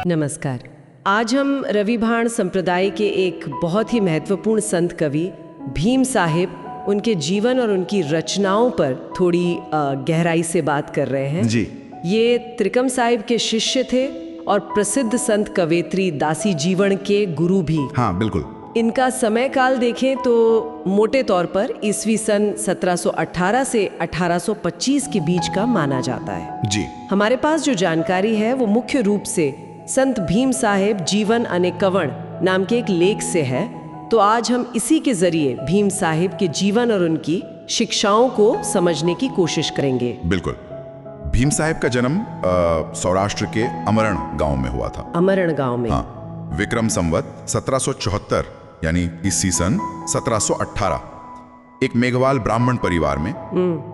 नमस्कार। आज हम रविभाण संप्रदाय के एक बहुत ही महत्वपूर्ण संत कवि भीम साहिब, उनके जीवन और उनकी रचनाओं पर थोड़ी गहराई से बात कर रहे हैं जी। ये त्रिकम साहिब के शिष्य थे और प्रसिद्ध संत कवयित्री दासी जीवन के गुरु भी। हाँ, बिल्कुल। इनका समय काल देखें तो मोटे तौर पर ईस्वी सन 1718 से 1825 के बीच का माना जाता है। जी। हमारे पास जो जानकारी है वो मुख्य रूप से संत भीम साहिब जीवन अने कवण नाम के एक लेख से है। तो आज हम इसी के जरिए भीम साहिब के जीवन और उनकी शिक्षाओं को समझने की कोशिश करेंगे। बिल्कुल। भीम साहिब का जन्म सौराष्ट्र के अमरण गांव में हुआ था। अमरण गांव में। हाँ, विक्रम संवत 1774 यानी ईस्वी सन 1718 एक मेघवाल ब्राह्मण परिवार में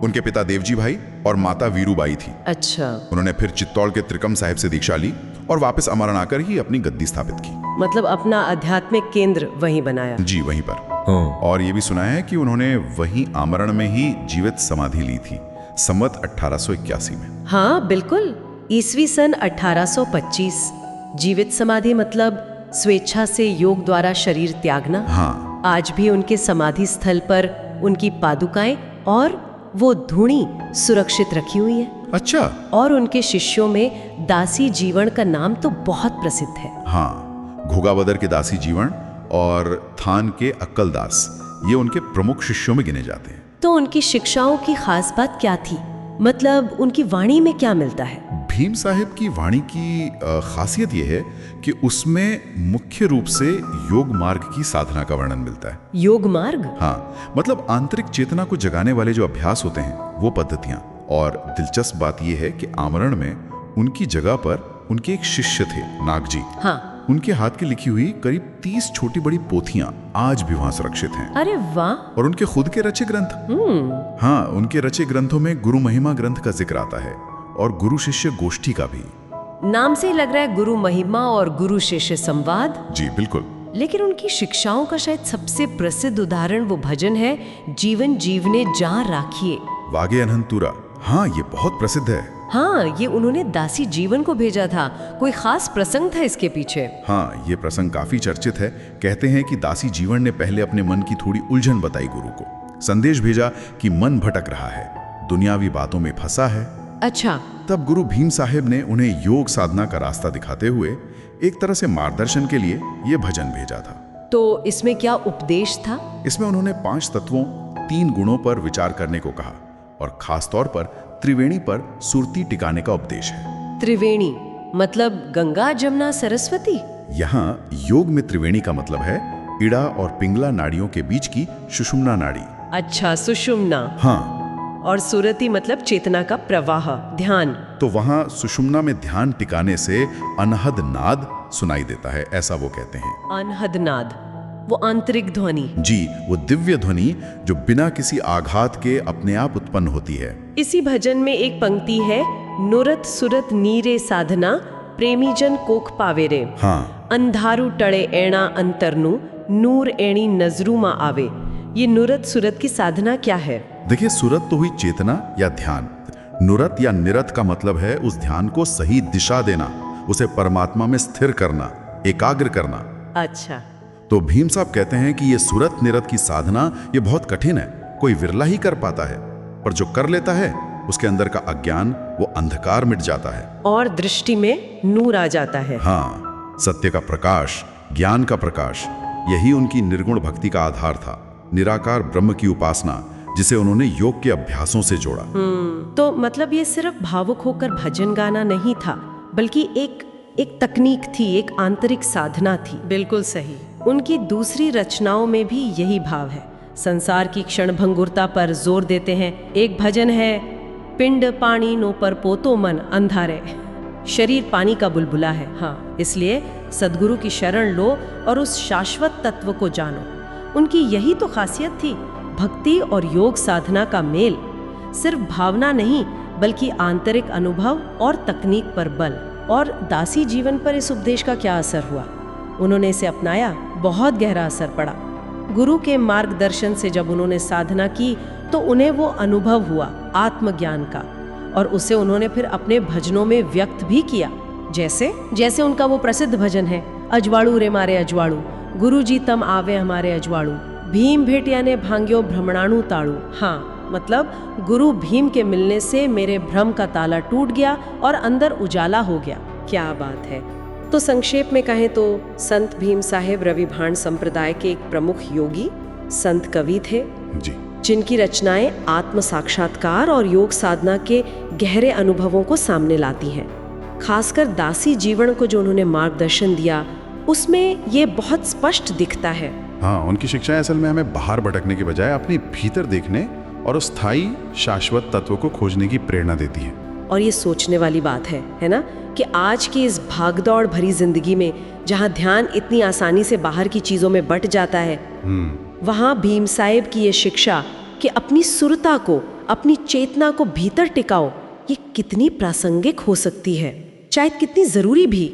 उनके पिता देवजी भाई और माता वीरूबाई थी। अच्छा। उन्होंने फिर चित्तौड़ के त्रिकम साहिब से दीक्षा ली और वापस अमरण आकर ही अपनी गद्दी स्थापित की। मतलब अपना आध्यात्मिक केंद्र वहीं बनाया। जी, वहीं पर। और ये भी सुना है कि उन्होंने वहीं आमरण में ही जीवित समाधि ली थी संवत 1881 में। हाँ बिल्कुल, ईस्वी सन 1825। जीवित समाधि मतलब स्वेच्छा से योग द्वारा शरीर त्यागना। हाँ। आज भी उनके समाधि स्थल पर उनकी पादुकाएं और वो धूणी सुरक्षित रखी हुई है। अच्छा। और उनके शिष्यों में दासी जीवन का नाम तो बहुत प्रसिद्ध है। हाँ, घोगाबदर के दासी जीवन और थान के अक्कलदास ये उनके प्रमुख शिष्यों में गिने जाते हैं। तो उनकी शिक्षाओं की खास बात क्या थी? मतलब उनकी वाणी में क्या मिलता है? भीम साहिब की वाणी की खासियत यह है कि उसमें मुख्य रूप से योग मार्ग की साधना का वर्णन मिलता है। योग मार्ग? हाँ, मतलब आंतरिक चेतना को जगाने वाले जो अभ्यास होते हैं वो पद्धतियां। और दिलचस्प बात यह है कि आमरण में उनकी जगह पर उनके एक शिष्य थे, नाग जी। हाँ। उनके हाथ की लिखी हुई करीब 30 छोटी बड़ी पोथियां आज भी वहां सुरक्षित हैं। अरे वाह। और उनके खुद के रचे ग्रंथ। हाँ, उनके रचे ग्रंथों में गुरु महिमा ग्रंथ का जिक्र आता है और गुरु शिष्य गोष्ठी का भी। नाम से ही लग रहा है गुरु महिमा और गुरु शिष्य संवाद। जी बिल्कुल। लेकिन उनकी शिक्षाओं का शायद सबसे प्रसिद्ध उदाहरण वो भजन है, जीवन जीवने जहाँ राखिए। वागे अनंतुरा। हाँ, ये बहुत प्रसिद्ध है। हाँ, ये उन्होंने दासी जीवन को भेजा था। कोई खास प्रसंग था इसके पीछे? हाँ, ये प्रसंग काफी चर्चित है। कहते हैं कि दासी जीवन ने पहले अपने मन की थोड़ी उलझन बताई गुरु को, संदेश भेजा कि मन भटक रहा है, दुनियावी बातों में फंसा है। अच्छा। तब गुरु भीम साहिब ने उन्हें योग साधना का रास्ता दिखाते हुए एक तरह से मार्गदर्शन के लिए ये भजन भेजा था। तो इसमें क्या उपदेश था? इसमें उन्होंने 5 तत्वों 3 गुणों पर विचार करने को कहा और खास तौर पर त्रिवेणी पर सुरती टिकाने का उपदेश है। त्रिवेणी मतलब गंगा, जमुना, सरस्वती? यहाँ योग में त्रिवेणी का मतलब है इड़ा और पिंगला नाड़ियों के बीच की सुषुम्ना नाड़ी। अच्छा, सुषुम्ना। हाँ। और सुरति मतलब चेतना का प्रवाह, ध्यान। तो वहाँ सुषुम्ना में ध्यान टिकाने से अनहद नाद सुनाई देता है, ऐसा वो कहते हैं। अनहद नाद, वो आंतरिक ध्वनि। जी, वो दिव्य ध्वनि जो बिना किसी आघात के अपने आप उत्पन्न होती है। इसी भजन में एक पंक्ति है, नुरत सुरत नीरे साधना, प्रेमी जन कोख पावेरे। हाँ। अंधारू टड़े एणा अंतरनु, नूर एणी नजरू मा आवे। ये नुरत सुरत की साधना क्या है? देखिए, सुरत तो हुई चेतना या ध्यान। नुरत या निरत का मतलब है उस ध्यान को सही दिशा देना, उसे परमात्मा में स्थिर करना, एकाग्र करना। अच्छा। तो भीम साहब कहते हैं कि ये सुरत निरत की साधना ये बहुत कठिन है, कोई विरला ही कर पाता है, पर जो कर लेता है उसके अंदर का अज्ञान, वो अंधकार मिट जाता है और दृष्टि में नूर आ जाता है। हाँ, सत्य का प्रकाश, ज्ञान का प्रकाश, यही उनकी निर्गुण भक्ति का आधार था। निराकार ब्रह्म की उपासना, जिसे उन्होंने योग के अभ्यासों से जोड़ा। तो मतलब ये सिर्फ भावुक होकर भजन गाना नहीं था, बल्कि एक तकनीक थी, एक आंतरिक साधना थी। बिल्कुल सही। उनकी दूसरी रचनाओं में भी यही भाव है। संसार की क्षणभंगुरता पर जोर देते हैं। एक भजन है, पिंड पानी नो पर पोतो मन अंधारे। शरीर पानी का बुलबुला है। हाँ, इसलिए सद्गुरु की शरण लो और उस शाश्वत तत्व को जानो। उनकी यही तो खासियत थी, भक्ति और योग साधना का मेल। सिर्फ भावना नहीं, बल्कि आंतरिक अनुभव और तकनीक पर बल। और दासी जीवन पर इस उपदेश का क्या असर हुआ? उन्होंने इसे अपनाया, बहुत गहरा असर पड़ा। गुरु के मार्गदर्शन से जब उन्होंने साधना की तो उन्हें वो अनुभव हुआ आत्मज्ञान का, और उसे उन्होंने फिर अपने भजनों में व्यक्त भी किया। जैसे जैसे उनका वो प्रसिद्ध भजन है, अजवाड़ू रे मारे अजवाड़ू, गुरु जी तम आवे हमारे अजवाड़ू, भीम भेटिया ने भांग्यो भ्रमणाणु ताड़ू। हाँ, मतलब गुरु भीम के मिलने से मेरे भ्रम का ताला टूट गया और अंदर उजाला हो गया। क्या बात है। तो संक्षेप में कहें तो संत भीम साहेब रविभाण संप्रदाय के एक प्रमुख योगी संत कवि थे जी, जिनकी रचनाएं आत्म साक्षात्कार और योग साधना के गहरे अनुभवों को सामने लाती हैं। खासकर दासी जीवन को जो उन्होंने मार्गदर्शन दिया, उसमें ये बहुत स्पष्ट दिखता है। हाँ, उनकी शिक्षाएं असल में हमें बाहर भटकने के बजाय अपने भीतर देखने और उस स्थायी शाश्वत तत्व को खोजने की प्रेरणा देती हैं। और ये सोचने वाली बात है ना, कि आज की इस भागदौड़ भरी जिंदगी में जहाँ ध्यान इतनी आसानी से बाहर की चीजों में बट जाता है, वहाँ भीम साहेब की ये शिक्षा कि अपनी सुरता को, अपनी चेतना को भीतर टिकाओ, ये कितनी प्रासंगिक हो सकती है, शायद कितनी जरूरी भी।